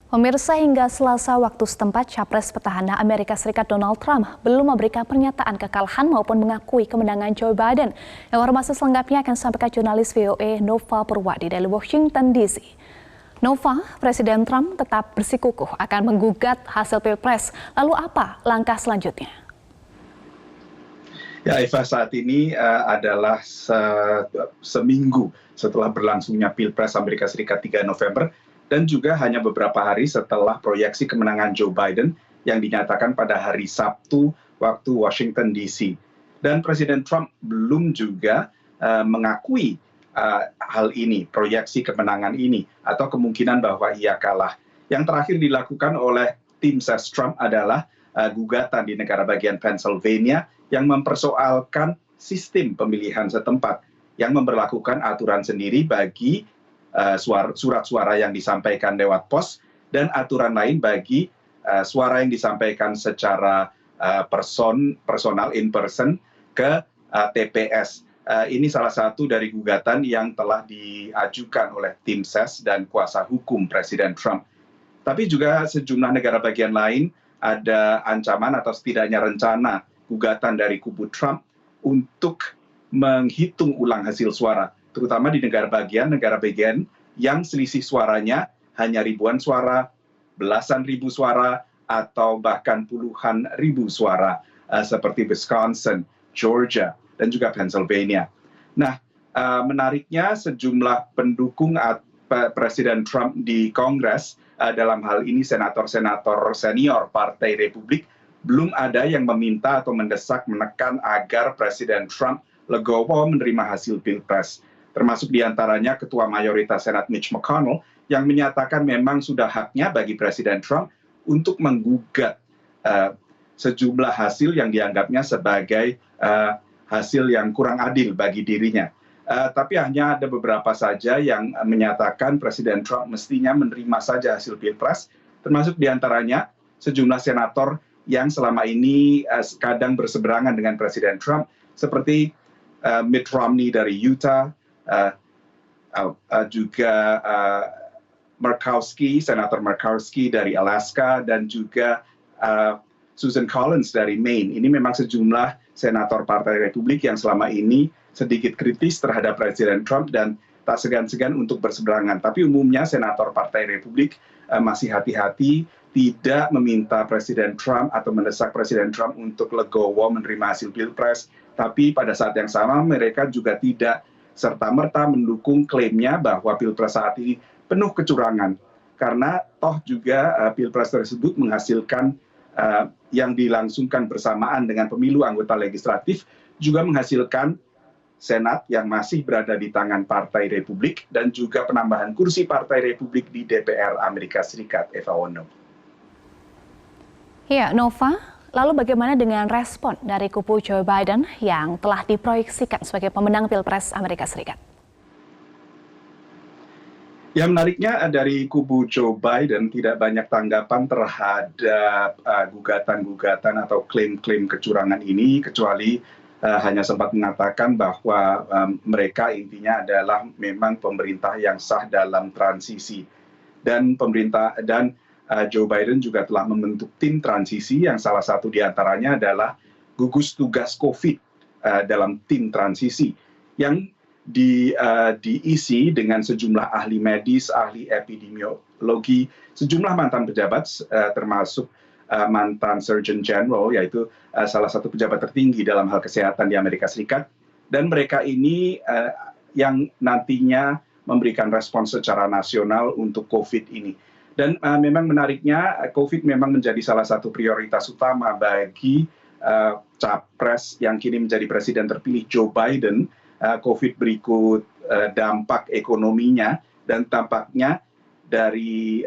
Pemirsa, hingga Selasa waktu setempat, Capres petahana Amerika Serikat Donald Trump belum memberikan pernyataan kekalahan maupun mengakui kemenangan Joe Biden. Informasi selengkapnya akan disampaikan jurnalis VOA Nova Purwadi dari Washington DC. Nova, Presiden Trump tetap bersikukuh akan menggugat hasil Pilpres. Lalu apa langkah selanjutnya? Ya, Eva, saat ini adalah seminggu setelah berlangsungnya Pilpres Amerika Serikat 3 November dan juga hanya beberapa hari setelah proyeksi kemenangan Joe Biden yang dinyatakan pada hari Sabtu waktu Washington DC. Dan Presiden Trump belum juga mengakui hal ini, proyeksi kemenangan ini, atau kemungkinan bahwa ia kalah. Yang terakhir dilakukan oleh tim ses Trump adalah gugatan di negara bagian Pennsylvania yang mempersoalkan sistem pemilihan setempat yang memberlakukan aturan sendiri bagi surat suara yang disampaikan lewat pos dan aturan lain bagi suara yang disampaikan secara personal in person ke TPS. Ini salah satu dari gugatan yang telah diajukan oleh tim ses dan kuasa hukum Presiden Trump. Tapi juga sejumlah negara bagian lain ada ancaman atau setidaknya rencana gugatan dari kubu Trump untuk menghitung ulang hasil suara, terutama di negara bagian yang selisih suaranya hanya ribuan suara, belasan ribu suara, atau bahkan puluhan ribu suara, seperti Wisconsin, Georgia, dan juga Pennsylvania. Nah, menariknya sejumlah pendukung Presiden Trump di Kongres, dalam hal ini senator-senator senior Partai Republik, belum ada yang meminta atau mendesak menekan agar Presiden Trump legowo menerima hasil Pilpres. Termasuk diantaranya Ketua Mayoritas Senat Mitch McConnell yang menyatakan memang sudah haknya bagi Presiden Trump untuk menggugat sejumlah hasil yang dianggapnya sebagai hasil yang kurang adil bagi dirinya. Tapi hanya ada beberapa saja yang menyatakan Presiden Trump mestinya menerima saja hasil Pilpres, termasuk diantaranya sejumlah senator yang selama ini kadang berseberangan dengan Presiden Trump, seperti Mitt Romney dari Utah, juga Senator Murkowski dari Alaska, dan juga Susan Collins dari Maine. Ini memang sejumlah senator Partai Republik yang selama ini sedikit kritis terhadap Presiden Trump dan tak segan-segan untuk berseberangan. Tapi umumnya senator Partai Republik masih hati-hati, tidak meminta Presiden Trump atau mendesak Presiden Trump untuk legowo menerima hasil Pilpres. Tapi pada saat yang sama mereka juga tidak serta-merta mendukung klaimnya bahwa Pilpres saat ini penuh kecurangan. Karena toh juga Pilpres tersebut menghasilkan yang dilangsungkan bersamaan dengan pemilu anggota legislatif, juga menghasilkan Senat yang masih berada di tangan Partai Republik dan juga penambahan kursi Partai Republik di DPR Amerika Serikat. Eva Wono. Ya, Nova, lalu bagaimana dengan respon dari kubu Joe Biden yang telah diproyeksikan sebagai pemenang Pilpres Amerika Serikat? Yang menariknya dari kubu Joe Biden tidak banyak tanggapan terhadap gugatan-gugatan atau klaim-klaim kecurangan ini, kecuali hanya sempat mengatakan bahwa mereka intinya adalah memang pemerintah yang sah dalam transisi. Dan Joe Biden juga telah membentuk tim transisi yang salah satu diantaranya adalah gugus tugas COVID dalam tim transisi yang diisi dengan sejumlah ahli medis, ahli epidemiologi, sejumlah mantan pejabat termasuk mantan Surgeon General, yaitu salah satu pejabat tertinggi dalam hal kesehatan di Amerika Serikat. Dan mereka ini yang nantinya memberikan respons secara nasional untuk COVID ini. Dan memang menariknya, COVID memang menjadi salah satu prioritas utama bagi capres yang kini menjadi presiden terpilih Joe Biden. COVID berikut dampak ekonominya, dan tampaknya dari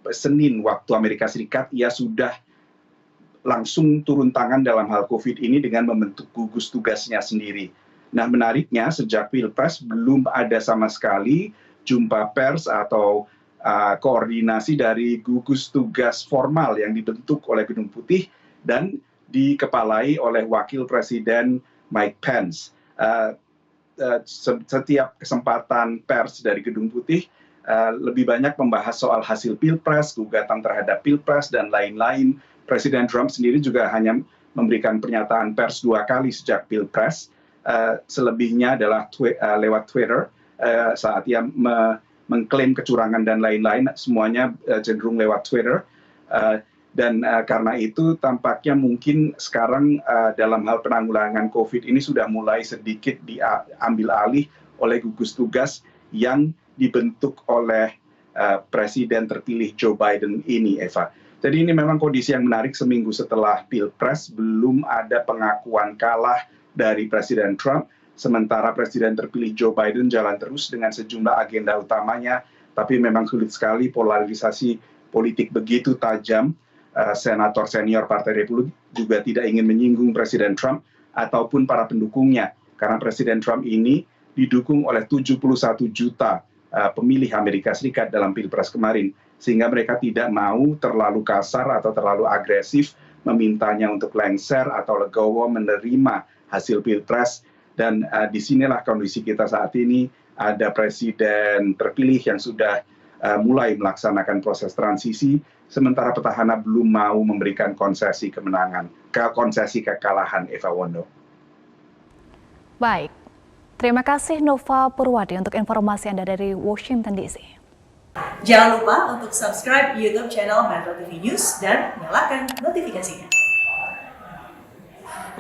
Senin waktu Amerika Serikat ia sudah langsung turun tangan dalam hal COVID ini dengan membentuk gugus tugasnya sendiri. Nah, menariknya sejak Pilpres belum ada sama sekali jumpa pers atau koordinasi dari gugus tugas formal yang dibentuk oleh Gedung Putih dan dikepalai oleh Wakil Presiden Mike Pence. Setiap kesempatan pers dari Gedung Putih lebih banyak membahas soal hasil Pilpres, gugatan terhadap Pilpres, dan lain-lain. Presiden Trump sendiri juga hanya memberikan pernyataan pers 2 kali sejak Pilpres. Selebihnya adalah lewat Twitter saat ia mengklaim kecurangan dan lain-lain, semuanya cenderung lewat Twitter. Dan karena itu tampaknya mungkin sekarang dalam hal penanggulangan COVID ini sudah mulai sedikit diambil alih oleh gugus tugas yang dibentuk oleh Presiden terpilih Joe Biden ini, Eva. Jadi ini memang kondisi yang menarik seminggu setelah Pilpres, belum ada pengakuan kalah dari Presiden Trump, sementara Presiden terpilih Joe Biden jalan terus dengan sejumlah agenda utamanya, tapi memang sulit sekali, polarisasi politik begitu tajam. Senator senior Partai Republik juga tidak ingin menyinggung Presiden Trump ataupun para pendukungnya, karena Presiden Trump ini didukung oleh 71 juta pemilih Amerika Serikat dalam Pilpres kemarin, sehingga mereka tidak mau terlalu kasar atau terlalu agresif memintanya untuk lengser atau legowo menerima hasil Pilpres. Dan disinilah kondisi kita saat ini, ada presiden terpilih yang sudah mulai melaksanakan proses transisi, sementara petahana belum mau memberikan konsesi kekalahan, Eva Wondo. Baik, terima kasih Nova Purwadi untuk informasi Anda dari Washington DC. Jangan lupa untuk subscribe YouTube channel Metro TV News dan nyalakan notifikasinya.